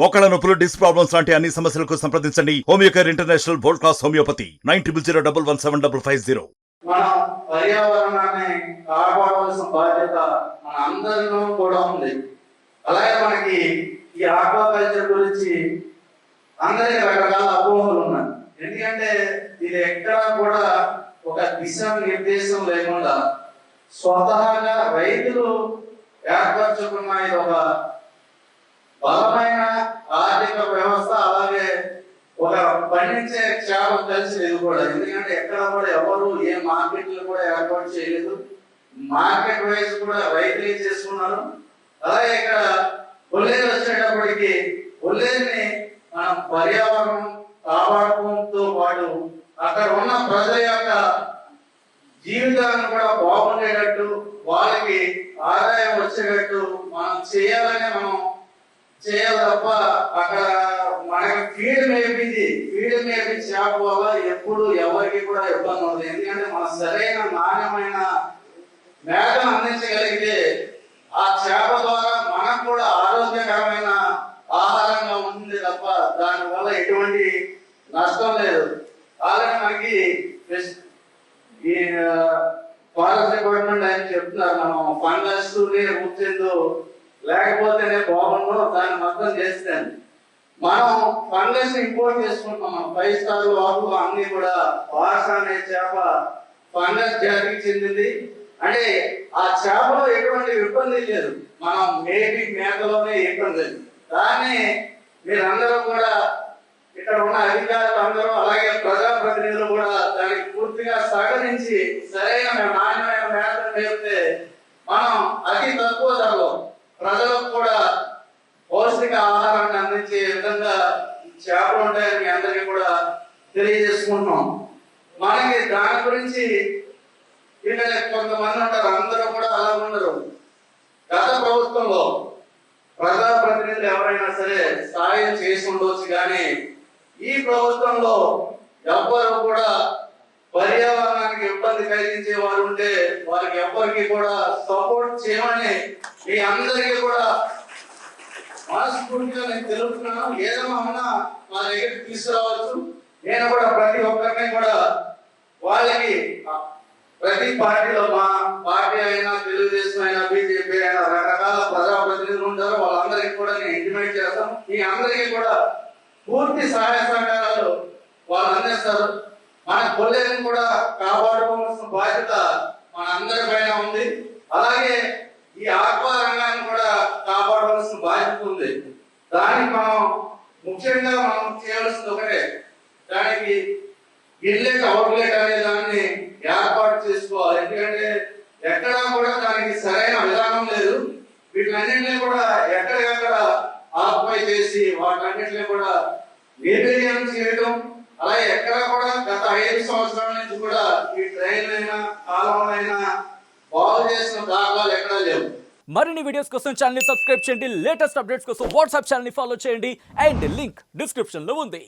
మోకాళ్ళ నొప్పులు, disc problems లాంటి అన్ని సమస్యలకు సంప్రదించండి Homeocare international world class homeopathy 9001171550. మన పర్యావరణాన్ని కాపాడవలసిన బాధ్యత మన అందరిలో కూడా ఉంది. అలాగే మనకి ఈ ఆక్వాకల్చర్ గురించి అందరికి రకరకాల అపోహలు ఉన్నాయి. ఎందుకంటే ఇది ఎక్కడ కూడా ఒక దిశా నిర్దేశం లేకుండా స్వతహాగా రైతులు ఏర్పరచుకున్న ఇది ఒక బలమైన ఆర్థిక వ్యవస్థ. అలాగే ఒక పండించే చేపలు కలిసి ఇది కూడా, ఎందుకంటే ఎక్కడ కూడా ఎవరు ఏ మార్కెట్లు కూడా ఏర్పాటు చేయలేదు. మార్కెట్ వైజ్ కూడా రైతులే చేసుకున్నారు. అలాగే ఇక్కడ కొల్లేరు వచ్చేటప్పటికి కొల్లేరుని మనం పర్యావరణం కాపాడుకోవడంతో పాటు అక్కడ ఉన్న ప్రజల యొక్క జీవితాలను కూడా బాగుండేటట్టు, వాళ్ళకి ఆదాయం వచ్చేటట్టు మనం చేయాలని మనం చేయాలి తప్ప అక్కడ మనకి ఫీడ్ మేపి చేప వల్ల ఎప్పుడు ఎవరికి కూడా ఇబ్బంది ఉండదు. ఎందుకంటే మన సరైన నాణ్యమైన మేతను అందించగలిగితే ఆ చేప ద్వారా మనకు కూడా ఆరోగ్యకరమైన ఆహారంగా ఉంటుంది తప్ప దానివల్ల ఎటువంటి నష్టం లేదు. అలాగే మనకి ఈ ఫారెస్ట్ డిపార్ట్మెంట్ ఆయన చెప్తున్నారు, మనం ఫంగస్ కూర్చుందో లేకపోతేనే బాగుండు దాన్ని మొత్తం చేస్తాను. మనం ఫంగస్ ఇంపోర్ట్ చేసుకుంటాం. మనం 5 స్టార్ వాకు అన్ని కూడా భాష అనే చేప ఫంగస్ జాతికి చెందింది. అంటే ఆ చేపలో ఎటువంటి ఇబ్బంది లేదు, మనం మేతలోనే ఇబ్బంది లేదు. దాన్ని మీరందరూ కూడా ఇక్కడ ఉన్న అధికారులు అందరూ అలాగే ప్రజాప్రతినిధులు కూడా దానికి పూర్తిగా సహకరించి సరైన నాణ్యమైన మేతను మేపితే మనం అతి తక్కువ ధరలో ప్రజలకు కూడా పౌష్టిక ఆహారాన్ని అందించే విధంగా చేపలు ఉంటాయని మీ అందరికీ కూడా తెలియజేసుకుంటున్నాం. మనకి దాని గురించి ఇక్కడ కొంతమంది ఉంటారు, అందరూ కూడా అలా ఉండరు. గత ప్రభుత్వంలో ప్రజాప్రతినిధులు ఎవరైనా సరే సాయం చేసి ఉండవచ్చు, కానీ ఈ ప్రభుత్వంలో ఎవ్వరు కూడా పర్యావరణానికి ఇబ్బంది కలిగించే వారు ఉంటే వారికి ఎవ్వరికి కూడా సపోర్ట్ చేయమని మీ అందరికీ కూడా మనస్ఫూర్తిగా నేను తెలుపుతున్నాను. ఏదైనా ఉన్నా మా దగ్గరికి తీసుకురావచ్చు. నేను కూడా ప్రతి ఒక్కరిని కూడా వాళ్ళకి ప్రతి పార్టీలో, మా పార్టీ అయినా తెలుగుదేశం అయినా బీజేపీ అయినా రకరకాల ప్రజాప్రతినిధులు ఉంటారు, వాళ్ళందరికీ కూడా నేను ఇంటిమేట్ చేస్తాను. మీ అందరికీ కూడా పూర్తి సహాయ సహకారాలు వాళ్ళు అందిస్తారు. మన కొల్లేరుని కూడా కాపాడుకోవాల్సిన బాధ్యత మన అందరి పైన ఉంది. అలాగే ఈ ఆక్వా రంగాన్ని కూడా కాపాడవలసిన బాధ్యత ఉంది. దానికి మనం ముఖ్యంగా మనం చేయవలసింది ఒకటే, దానికి ఇన్లెట్ అవుట్లెట్ అనే దాన్ని ఏర్పాటు చేసుకోవాలి. ఎందుకంటే ఎక్కడా కూడా దానికి సరైన విధానం లేదు. వీటన్నింటినీ కూడా ఎక్కడికక్కడ ఆక్యుపై చేసి వాటన్నింటినీ కూడా నిర్వీర్యం చేయడం, అలాగే ఎక్కడ కూడా గత 5 సంవత్సరాల నుంచి కూడా ఈ ట్రైన్లైనా కాలంలో బాగు చేసిన దాఖలాలు ఎక్కడా లేవు. మరిన్ని వీడియోస్ కోసం ఛానల్ ని సబ్స్క్రైబ్ చేయండి. లేటెస్ట్ అప్డేట్స్ కోసం వాట్సాప్ ఛానల్ ని ఫాలో చేయండి. అండ్ లింక్ డిస్క్రిప్షన్ లో ఉంది.